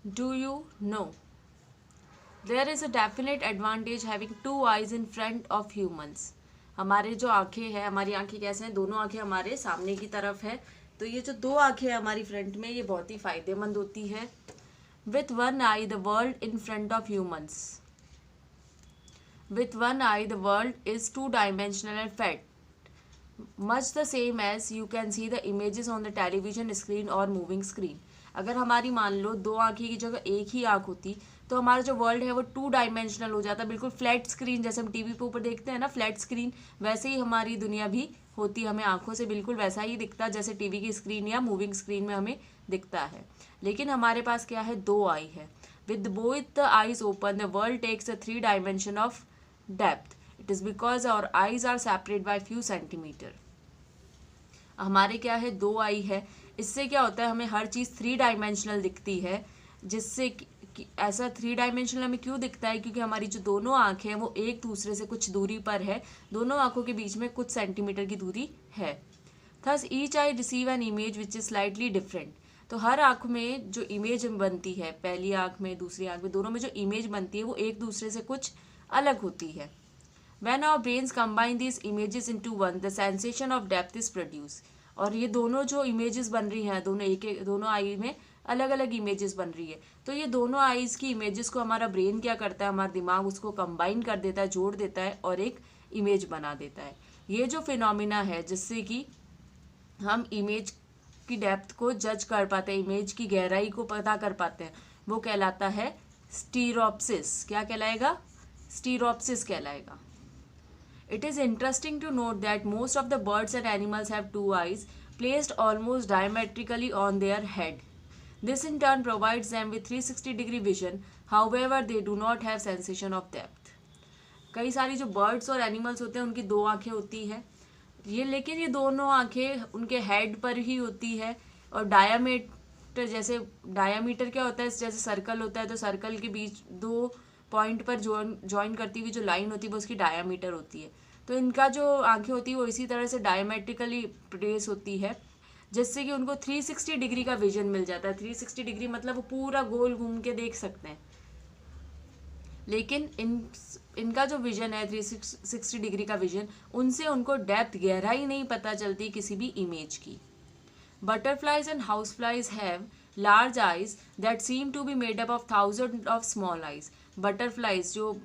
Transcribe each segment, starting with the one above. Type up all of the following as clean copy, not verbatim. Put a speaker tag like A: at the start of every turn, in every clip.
A: Do you know? There is a definite advantage having two eyes in front of humans. हमारे जो आंखें हैं, हमारी आंखें कैसे हैं, दोनों आंखें हमारे सामने की तरफ है, तो ये जो दो आंखें हैं हमारी फ्रंट में, ये बहुत ही फायदेमंद होती है. With one eye the world in front of humans. With one eye the world is two-dimensional and flat, much the same as you can see the images on the television screen or moving screen. अगर हमारी मान लो दो आंखें की जगह एक ही आंख होती तो हमारा जो वर्ल्ड है वो टू डायमेंशनल हो जाता, बिल्कुल फ्लैट स्क्रीन, जैसे हम टीवी पे ऊपर देखते हैं ना फ्लैट स्क्रीन, वैसे ही हमारी दुनिया भी होती, हमें आंखों से बिल्कुल वैसा ही दिखता जैसे टीवी की स्क्रीन या मूविंग स्क्रीन में हमें दिखता है. लेकिन हमारे पास क्या है, दो आई है. With both the eyes open the world takes a three dimension of depth. It is because our eyes are separate by few centimeter. हमारे क्या है, दो आई है, इससे क्या होता है, हमें हर चीज़ थ्री डायमेंशनल दिखती है. जिससे कि ऐसा थ्री डायमेंशनल हमें क्यों दिखता है, क्योंकि हमारी जो दोनों आँखें हैं वो एक दूसरे से कुछ दूरी पर है, दोनों आँखों के बीच में कुछ सेंटीमीटर की दूरी है. Thus each I receive an image which is slightly different. तो हर आँख में जो इमेज बनती है, पहली आँख में दूसरी आँख में, दोनों में जो इमेज बनती है वो एक दूसरे से कुछ अलग होती है. When our brains combine these images into one, the sensation of depth is produced. और ये दोनों जो इमेजेस बन रही हैं, दोनों आई में अलग अलग इमेजेस बन रही है, तो ये दोनों आईज की इमेजेस को हमारा ब्रेन क्या करता है, हमारा दिमाग उसको कंबाइन कर देता है, जोड़ देता है और एक इमेज बना देता है. ये जो फिनोमिना है जिससे कि हम इमेज की डेप्थ को जज कर पाते हैं, इमेज की गहराई को पता कर पाते हैं, वो कहलाता है स्टीरोप्सिस. क्या कहलाएगा, स्टीरोप्सिस कहलाएगा. It is interesting to note that most of the birds and animals have two eyes placed almost diametrically on their head. This in turn provides them with 360-degree vision. However, they do not have sensation of depth. कई सारी जो birds और animals होते हैं उनकी दो आंखें होती है, ये लेकिन ये दोनों आंखें उनके हेड पर ही होती है. और डायामीटर, जैसे डायामीटर क्या होता है, जैसे सर्कल होता है तो सर्कल के बीच दो पॉइंट पर ज्वाइन करती हुई जो लाइन होती है वो उसकी डायामीटर होती है. तो इनका जो आंखें होती है वो इसी तरह से डायमेट्रिकली प्लेस होती है, जिससे कि उनको 360 डिग्री का विजन मिल जाता है. 360 डिग्री मतलब वो पूरा गोल घूम के देख सकते हैं. लेकिन इनका जो विजन है 360 डिग्री का विजन, उनसे उनको डेप्थ, गहराई नहीं पता चलती किसी भी इमेज की. Butterflies and house flies have large eyes that seem to be made up of thousand of small eyes. Butterflies जो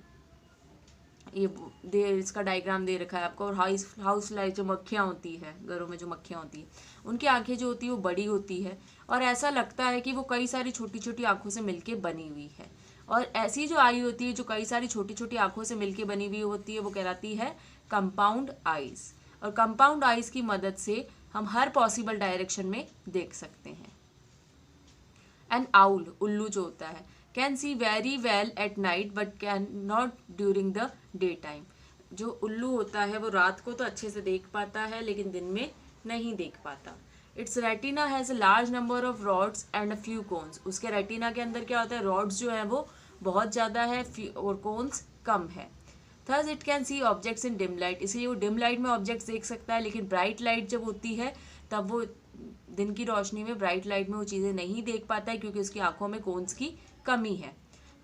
A: ये इसका डायग्राम दे रखा है आपको, और हाउस फ्लाई जो मक्खियाँ होती है, घरों में जो मक्खियाँ होती है, उनकी आंखें जो होती है वो बड़ी होती है और ऐसा लगता है कि वो कई सारी छोटी छोटी आंखों से मिलके बनी हुई है. और ऐसी जो आई होती है जो कई सारी छोटी छोटी आंखों से मिलके बनी हुई होती है वो कहलाती है कंपाउंड आइज. और कंपाउंड आइज की मदद से हम हर पॉसिबल डायरेक्शन में देख सकते हैं. एन आउल, उल्लू जो होता है, can see very well at night but can not during the day time. जो उल्लू होता है वो रात को तो अच्छे से देख पाता है लेकिन दिन में नहीं देख पाता. Its retina has a large number of rods and a few cones. उसके रेटिना के अंदर क्या होता है, रॉड्स जो है वो बहुत ज़्यादा है और कोन्स कम है. Thus it can see objects in dim light. इसलिए वो डिम लाइट में ऑब्जेक्ट्स देख सकता है, लेकिन ब्राइट लाइट जब होती है तब वो दिन की रोशनी में, ब्राइट लाइट में वो चीज़ें नहीं देख पाता है क्योंकि उसकी आंखों में कोन्स की कमी है.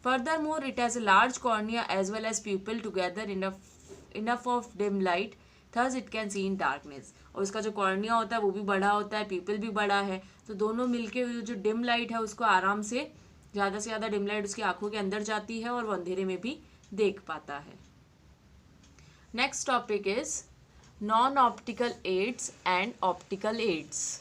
A: Furthermore it has a large cornea as well as pupil together enough of dim light, thus it can see in darkness. और उसका जो कॉर्निया होता है वो भी बड़ा होता है, प्यूपिल भी बड़ा है, तो दोनों मिलके जो डिम लाइट है उसको आराम से, ज़्यादा से ज़्यादा डिम लाइट उसकी आंखों के अंदर जाती है और वो अंधेरे में भी देख पाता है. Next topic is non optical aids and optical aids.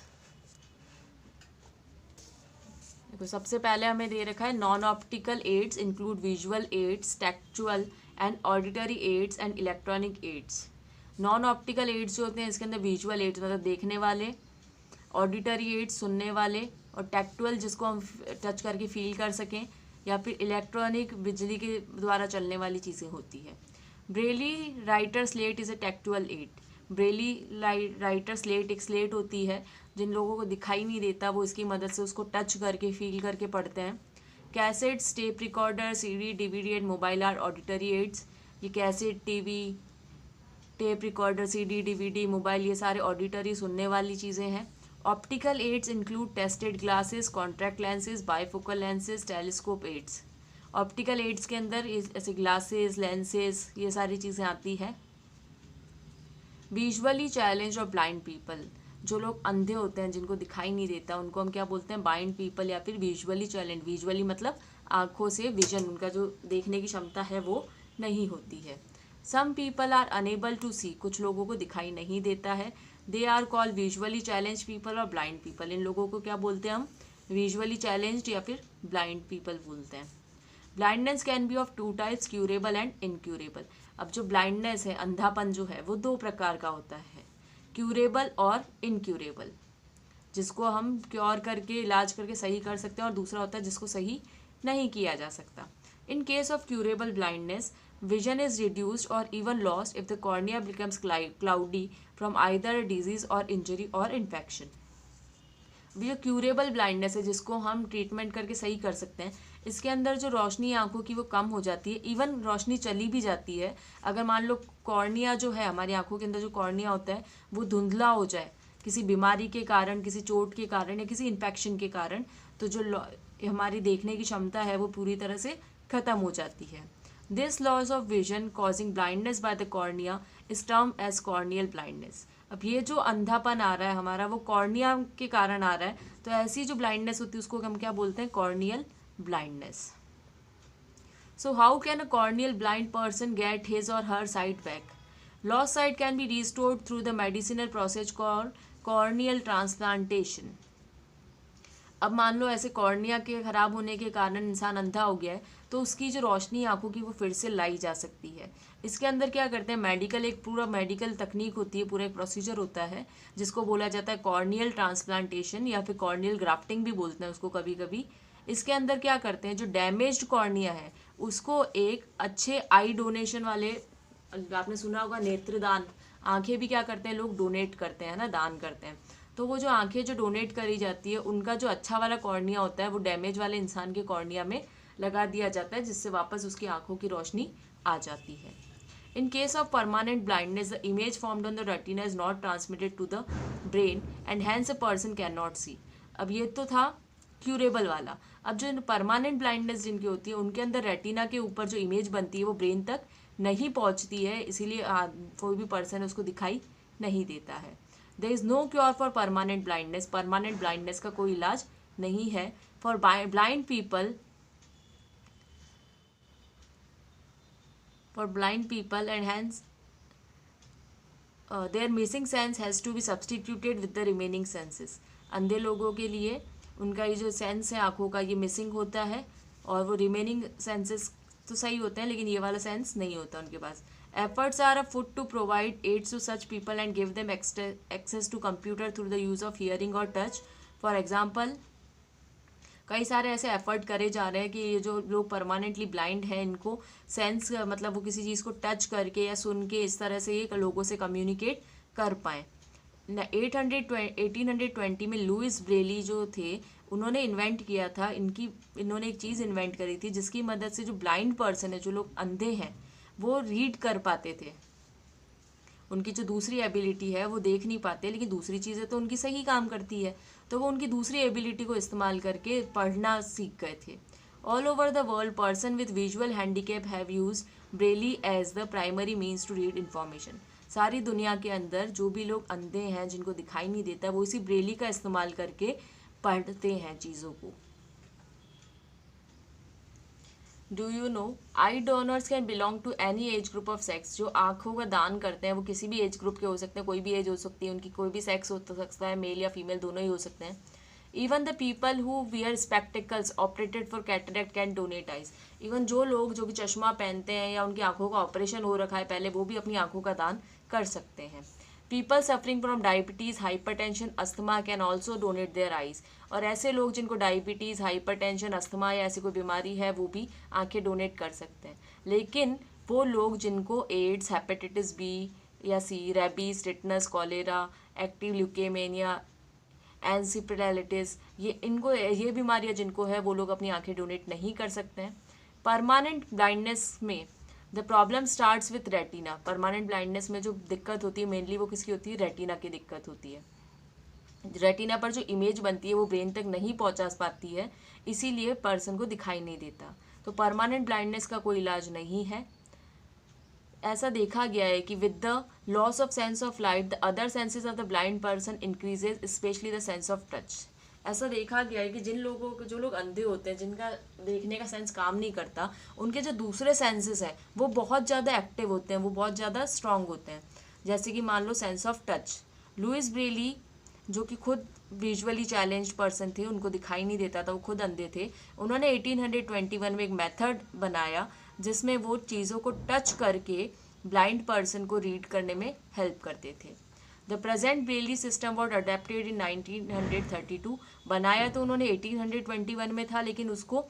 A: तो सबसे पहले हमें दे रखा है non optical aids include visual aids, tactual and auditory aids and electronic aids. Non optical aids जो होते हैं इसके अंदर विजुअल एड्स मतलब देखने वाले, ऑडिटरी एड्स सुनने वाले, और टेक्चुअल जिसको हम टच करके फील कर सकें, या फिर इलेक्ट्रॉनिक बिजली के द्वारा चलने वाली चीज़ें होती है. Braille writer slate is a tactual aid. Braille writer slate एक स्लेट होती है, जिन लोगों को दिखाई नहीं देता वो इसकी मदद से उसको टच करके फील करके पढ़ते हैं. Cassettes, tape recorder, CD, DVD and mobile are auditory aids. ये cassette, TV, tape recorder, CD, DVD, mobile, ये सारे ऑडिटरी सुनने वाली चीज़ें हैं. Optical aids include tested glasses, contract lenses, bifocal lenses, telescope aids. Optical aids के अंदर ऐसे ग्लासेस, लेंसेज, ये सारी चीज़ें आती है। विजुअली चैलेंज और ब्लाइंड पीपल, जो लोग अंधे होते हैं, जिनको दिखाई नहीं देता, उनको हम क्या बोलते हैं, ब्लाइंड पीपल या फिर विजुअली चैलेंज। विजुअली मतलब आँखों से विजन, उनका जो देखने की क्षमता है वो नहीं होती है। Some people are unable to see, कुछ लोगों को दिखाई नहीं देता है। They are called visually challenge people और ब्लाइंड पीपल। इन लोगों को क्या बोलते हैं हम, विजुअली चैलेंज्ड या फिर ब्लाइंड पीपल बोलते हैं। Blindness can be of two types, curable and incurable. अब जो ब्लाइंडनेस है, अंधापन जो है, वो दो प्रकार का होता है, क्यूरेबल और इनक्यूरेबल, जिसको हम क्योर करके, इलाज करके सही कर सकते हैं, और दूसरा होता है जिसको सही नहीं किया जा सकता। इन case of curable blindness, vision is reduced or even lost if the cornea becomes cloudy from either a disease or injury or infection. ये क्यूरेबल ब्लाइंडनेस है, जिसको हम ट्रीटमेंट करके सही कर सकते हैं। इसके अंदर जो रोशनी आंखों की वो कम हो जाती है, इवन रोशनी चली भी जाती है। अगर मान लो कॉर्निया जो है, हमारी आंखों के अंदर जो कॉर्निया होता है वो धुंधला हो जाए किसी बीमारी के कारण, किसी चोट के कारण या किसी इन्फेक्शन के कारण, तो जो हमारी देखने की क्षमता है वो पूरी तरह से ख़त्म हो जाती है। This loss of vision causing blindness by the cornea is termed as corneal blindness. अब ये जो अंधापन आ रहा है हमारा, वो कॉर्निया के कारण आ रहा है, तो ऐसी जो ब्लाइंडनेस होती है उसको हम क्या बोलते हैं, corneal blindness. So how can a corneal blind person get his or her sight back? Lost sight can be restored through the medicinal process called corneal transplantation. अब मान लो ऐसे कॉर्निया के खराब होने के कारण इंसान अंधा हो गया है, तो उसकी जो रोशनी आंखों की वो फिर से लाई जा सकती है। इसके अंदर क्या करते हैं, मेडिकल, एक पूरा मेडिकल तकनीक होती है, पूरा एक प्रोसीजर होता है, जिसको बोला जाता है कॉर्नियल ट्रांसप्लांटेशन या फिर कॉर्नियल ग्राफ्टिंग भी बोलते हैं उसको कभी कभी। इसके अंदर क्या करते हैं, जो डैमेज्ड कॉर्निया है उसको एक अच्छे आई डोनेशन वाले, आपने सुना होगा नेत्रदान, आंखें भी क्या करते हैं लोग, डोनेट करते हैं ना, दान करते हैं। तो वो जो आंखें जो डोनेट करी जाती है, उनका जो अच्छा वाला कॉर्निया होता है वो डैमेज वाले इंसान के कॉर्निया में लगा दिया जाता है, जिससे वापस उसकी आंखों की रोशनी आ जाती है। In case of permanent blindness, the image formed on the retina is not transmitted to the brain and hence a person can not see. अब ये तो था क्यूरेबल वाला। अब जो परमानेंट ब्लाइंडनेस जिनकी होती है, उनके अंदर रेटिना के ऊपर जो इमेज बनती है वो ब्रेन तक नहीं पहुंचती है, इसीलिए कोई भी पर्सन उसको दिखाई नहीं देता है। There is no cure for permanent blindness, permanent blindness का कोई इलाज नहीं है। For blind people, and hence their missing sense has to be substituted with the remaining senses. अंधे लोगों के लिए उनका ये जो सेंस है आँखों का, ये मिसिंग होता है, और वो रिमेनिंग सेंसेस तो सही होते हैं, लेकिन ये वाला सेंस नहीं होता उनके पास। Efforts are afoot to provide aids to such people and give them access to computer through the use of hearing or touch. For example, कई सारे ऐसे एफर्ट करे जा रहे हैं कि ये जो लोग परमानेंटली ब्लाइंड हैं, इनको सेंस, मतलब वो किसी चीज़ को टच करके या सुन के इस तरह से ये लोगों से कम्युनिकेट कर पाएँ। 1820 में लुइस ब्रेली जो थे, उन्होंने इन्वेंट किया था, इन्होंने एक चीज़ इन्वेंट करी थी जिसकी मदद से जो ब्लाइंड पर्सन है, जो लोग अंधे हैं, वो रीड कर पाते थे। उनकी जो दूसरी एबिलिटी है वो देख नहीं पाते, लेकिन दूसरी चीज़ें तो उनकी सही काम करती है, तो वो उनकी दूसरी एबिलिटी को इस्तेमाल करके पढ़ना सीख गए थे। All over the world person with visual handicap have use braille as the primary means to read information. सारी दुनिया के अंदर जो भी लोग अंधे हैं, जिनको दिखाई नहीं देता, वो इसी ब्रेली का इस्तेमाल करके पढ़ते हैं चीज़ों को। Do you know eye donors can belong to any age group of sex. जो आँखों का दान करते हैं वो किसी भी एज ग्रुप के हो सकते हैं, कोई भी एज हो सकती है उनकी, कोई भी सेक्स हो सकता है, मेल या फीमेल दोनों ही हो सकते हैं। Even the people who wear spectacles operated for cataract can donate eyes. Even जो लोग जो कि चश्मा पहनते हैं या उनकी आँखों का ऑपरेशन हो रखा है पहले, वो भी अपनी आँखों का दान कर सकते हैं। People suffering from diabetes, hypertension, asthma can also donate their eyes. और ऐसे लोग जिनको डायबिटीज़, हाइपरटेंशन, अस्थमा या ऐसी कोई बीमारी है, वो भी आंखें डोनेट कर सकते हैं। लेकिन वो लोग जिनको एड्स, हेपेटाइटिस बी या C, rabies, tetanus, cholera, active leukaemia, encephalitis, ये बीमारियां जिनको है, वो लोग अपनी आंखें डोनेट नहीं कर सकते हैं। परमानेंट ब्लाइंडनेस में the problem starts with retina. Permanent blindness में जो दिक्कत होती है मेनली वो किसकी होती है, रेटिना की दिक्कत होती है। रेटिना पर जो इमेज बनती है वो ब्रेन तक नहीं पहुंचा पाती है, इसीलिए पर्सन को दिखाई नहीं देता। तो परमानेंट ब्लाइंडनेस का कोई इलाज नहीं है। ऐसा देखा गया है कि with the loss of sense of light the other senses of the blind person increases, specially the sense of touch. ऐसा देखा गया है कि जो लोग अंधे होते हैं, जिनका देखने का सेंस काम नहीं करता, उनके जो दूसरे सेंसेस हैं वो बहुत ज़्यादा एक्टिव होते हैं, वो बहुत ज़्यादा स्ट्रांग होते हैं। जैसे कि मान लो sense of touch. Louis Braille जो कि खुद विजुअली चैलेंज्ड पर्सन थे, उनको दिखाई नहीं देता था, वो खुद अंधे थे, उन्होंने 1821 में एक मेथड बनाया जिसमें वो चीज़ों को टच करके ब्लाइंड पर्सन को रीड करने में हेल्प करते थे। The present Braille system was adapted in 1932। बनाया तो उन्होंने 1821 में था, लेकिन उसको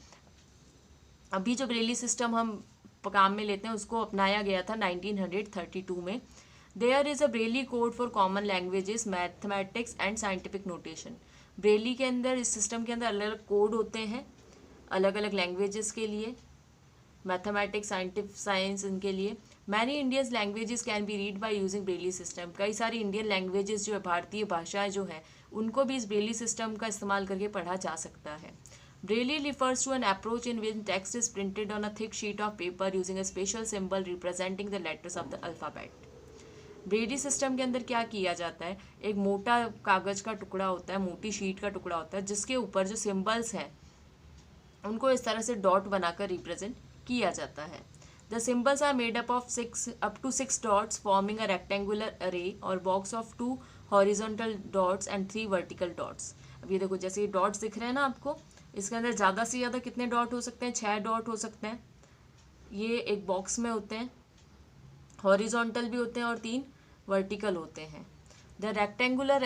A: अभी जो ब्रेली सिस्टम हम काम में लेते हैं उसको अपनाया गया था 1932 में। There is a braille code for common languages, mathematics and scientific notation. Braille के अंदर, इस सिस्टम के अंदर अलग अलग कोड होते हैं अलग अलग लैंग्वेजेस के लिए, मैथमेटिक्स, साइंस इनके लिए। Many Indian languages can be read by using Braille system. कई सारी इंडियन लैंग्वेजेस जो है, भारतीय भाषाएं जो हैं, उनको भी इस ब्रेली सिस्टम का इस्तेमाल करके पढ़ा जा सकता है। Braille refers to an approach in which text is printed on a thick sheet of paper using a special symbol representing the letters of the alphabet. Braille system के अंदर क्या किया जाता है, एक मोटा कागज का टुकड़ा होता है, मोटी शीट का टुकड़ा होता है, जिसके ऊपर जो सिंबल्स हैं उनको इस तरह से डॉट बनाकर रिप्रेजेंट किया जाता है। The symbols are made up of 6 dots forming a rectangular array और box of 2 horizontal dots and 3 vertical dots. अब ये देखो, जैसे ये डॉट्स दिख रहे हैं ना आपको, इसके अंदर ज़्यादा से ज़्यादा कितने डॉट हो सकते हैं? 6 डॉट हो सकते हैं। ये एक बॉक्स में होते हैं, हॉरिजॉन्टल भी होते हैं और 3 वर्टिकल होते हैं। द रेक्टेंगुलर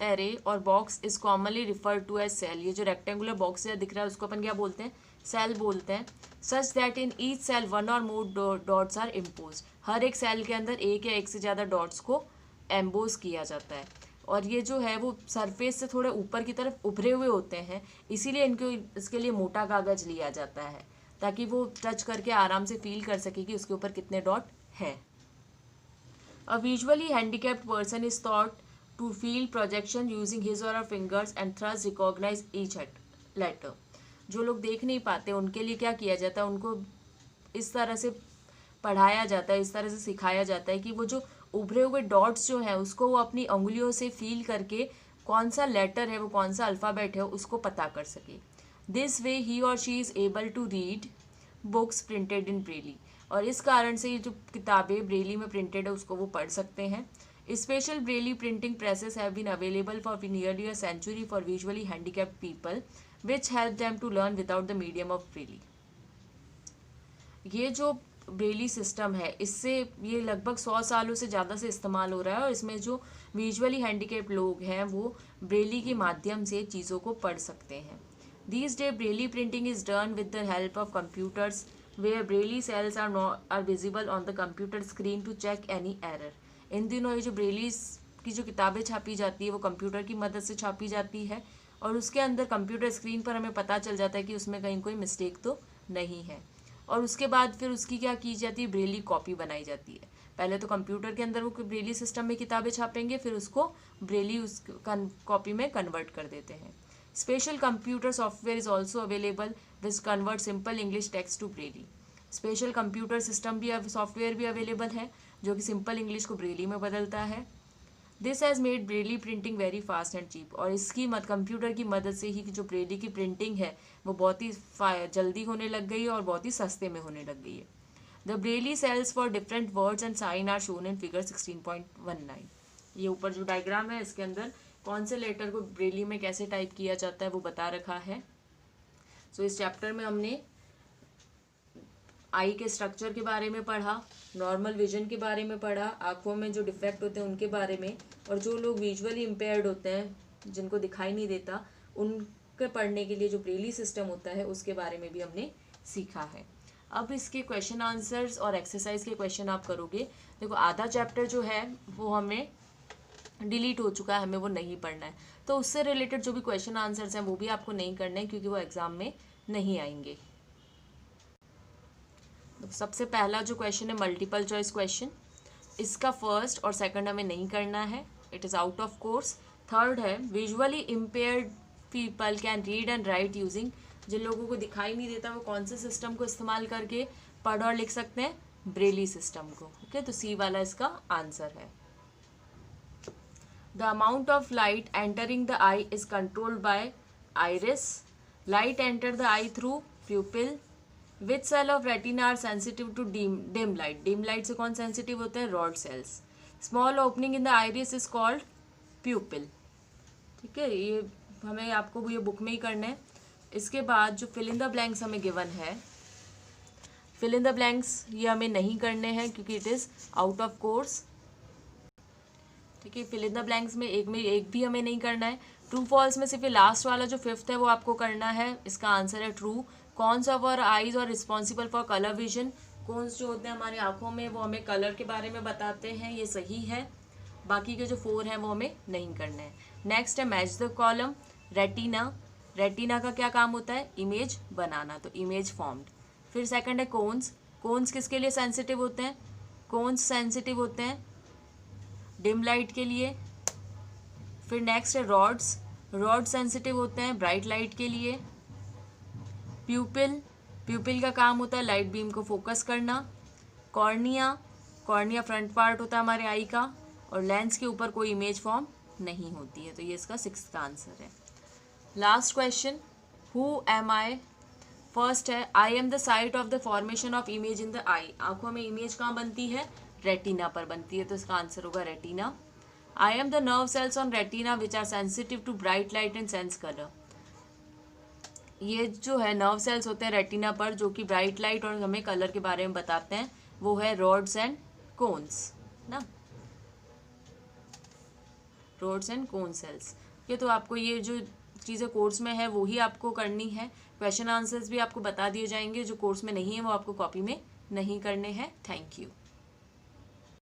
A: एरे और box is commonly referred to as cell. ये जो रेक्टेंगुलर बॉक्स दिख रहा है उसको अपन क्या बोलते हैं? सेल बोलते हैं। Such that in each cell 1 और मोर डॉट्स आर इम्पोज। हर एक सेल के अंदर एक या एक से ज़्यादा डॉट्स को एम्बोज किया जाता है, और ये जो है वो सरफेस से थोड़े ऊपर की तरफ उभरे हुए होते हैं, इसीलिए इसके लिए मोटा कागज लिया जाता है, ताकि वो टच करके आराम से फील कर सके कि उसके ऊपर कितने डॉट हैं। A visually handicapped person is taught to feel projection using his or her fingers and thus recognize each letter. जो लोग देख नहीं पाते उनके लिए क्या किया जाता है, उनको इस तरह से पढ़ाया जाता है, इस तरह से सिखाया जाता है कि वो जो उभरे हुए डॉट्स जो हैं उसको वो अपनी उंगलियों से फील करके कौन सा लेटर है, वो कौन सा अल्फ़ाबेट है, उसको पता कर सके। दिस वे ही और she is able to read books printed in braille. और इस कारण से ये जो किताबें ब्रेली में प्रिंटेड है उसको वो पढ़ सकते हैं। Special braille printing presses have been available for nearly a century for visually handicapped people which help them to learn without the medium of braille. ये जो ब्रेली सिस्टम है, इससे ये लगभग 100 सालों से ज़्यादा से इस्तेमाल हो रहा है, और इसमें जो विजुअली हैंडीकैप्ड लोग हैं वो ब्रेली के माध्यम से चीज़ों को पढ़ सकते हैं। These days Braille printing is done with the help of computers where Braille cells are visible on the computer screen to check any error. इन दिनों ये जो ब्रेली की जो किताबें छापी जाती है वो कंप्यूटर की मदद से छापी जाती है, और उसके अंदर कंप्यूटर स्क्रीन पर हमें पता चल जाता है कि उसमें कहीं कोई मिस्टेक तो नहीं है। और उसके बाद फिर उसकी क्या की जाती है, ब्रेली कॉपी बनाई जाती है। पहले तो कंप्यूटर के अंदर वो ब्रेली सिस्टम में किताबें छापेंगे, फिर उसको ब्रेली उस कॉपी में कन्वर्ट कर देते हैं। Special computer software is also available which convert simple English text to braille. Special computer system भी सॉफ्टवेयर भी अवेलेबल है जो कि सिंपल इंग्लिश को ब्रेली में बदलता है। This has made braille printing very fast and cheap. और इसकी कंप्यूटर की मदद से ही जो ब्रेली की प्रिंटिंग है वो बहुत ही जल्दी होने लग गई है और बहुत ही सस्ते में होने लग गई है। The braille cells for different words and sign are shown in figure 16.19। ये ऊपर जो डायग्राम है इसके अंदर कौन से लेटर को ब्रेली में कैसे टाइप किया जाता है वो बता रखा है। सो इस चैप्टर में हमने आई के स्ट्रक्चर के बारे में पढ़ा, नॉर्मल विजन के बारे में पढ़ा, आँखों में जो डिफेक्ट होते हैं उनके बारे में, और जो लोग विजुअली इम्पेयर्ड होते हैं जिनको दिखाई नहीं देता उनके पढ़ने के लिए जो ब्रेली सिस्टम होता है उसके बारे में भी हमने सीखा है। अब इसके क्वेश्चन आंसर्स और एक्सरसाइज के क्वेश्चन आप करोगे। देखो आधा चैप्टर जो है वो हमें डिलीट हो चुका है, हमें वो नहीं पढ़ना है। तो उससे रिलेटेड जो भी क्वेश्चन आंसर्स हैं वो भी आपको नहीं करने हैं, क्योंकि वो एग्जाम में नहीं आएंगे। तो सबसे पहला जो क्वेश्चन है मल्टीपल चॉइस क्वेश्चन, इसका फर्स्ट और सेकंड हमें नहीं करना है, it is out of course. Third है visually impaired people can read and write using, जिन लोगों को दिखाई नहीं देता वो कौन से सिस्टम को इस्तेमाल करके पढ़ और लिख सकते हैं, ब्रेली सिस्टम को। ओके, तो सी वाला इसका आंसर है। The amount of light entering the eye is controlled by iris, light enter the eye through pupil, which cell of retina are sensitive to dim light, dim light से कौन sensitive होते हैं, rod cells, small opening in the iris is called pupil. ठीक है, ये हमें आपको ये बुक में ही करना है। इसके बाद जो फिल इन द ब्लैंक्स हमें गिवन है, फिल इन द ब्लैंक्स ये हमें नहीं करने हैं क्योंकि it is out of course. ठीक है, फिल इन द ब्लैंक्स में एक भी हमें नहीं करना है। ट्रू फॉल्स में सिर्फ ये लास्ट वाला जो फिफ्थ है वो आपको करना है। इसका आंसर है true. Cones of our eyes are responsible for colour vision, cones जो होते हैं हमारी आंखों में वो हमें कलर के बारे में बताते हैं, ये सही है। बाकी के जो 4 हैं वो हमें नहीं करने हैं। नेक्स्ट है match the column, retina, retina का क्या काम होता है, इमेज बनाना, तो इमेज फॉर्म्ड। फिर सेकंड है कोन्स, कोन्स किसके लिए सेंसिटिव होते हैं, कोन्स सेंसिटिव होते हैं डिम लाइट के लिए। फिर नेक्स्ट है रॉड्स, रॉड सेंसिटिव होते हैं ब्राइट लाइट के लिए। प्यूपिल, प्यूपिल का काम होता है लाइट बीम को फोकस करना। कॉर्निया, कॉर्निया फ्रंट पार्ट होता है हमारे आई का, और लेंस के ऊपर कोई इमेज फॉर्म नहीं होती है, तो ये इसका 6th का आंसर है। Last question, who am I, first है I am the site of the formation of image in the eye, आंखों में इमेज कहाँ बनती है, रेटिना पर बनती है, तो इसका आंसर होगा retina. I am the nerve cells on retina which are sensitive to bright light and sense colour, ये जो है नर्व सेल्स होते हैं रेटिना पर जो कि ब्राइट लाइट और हमें कलर के बारे में बताते हैं, वो है रॉड्स एंड कोन्स ना, रॉड्स एंड कोन सेल्स। ये तो आपको ये जो चीज़ें कोर्स में है वो ही आपको करनी है। क्वेश्चन आंसर्स भी आपको बता दिए जाएंगे, जो कोर्स में नहीं है वो आपको कॉपी में नहीं करने हैं। Thank you.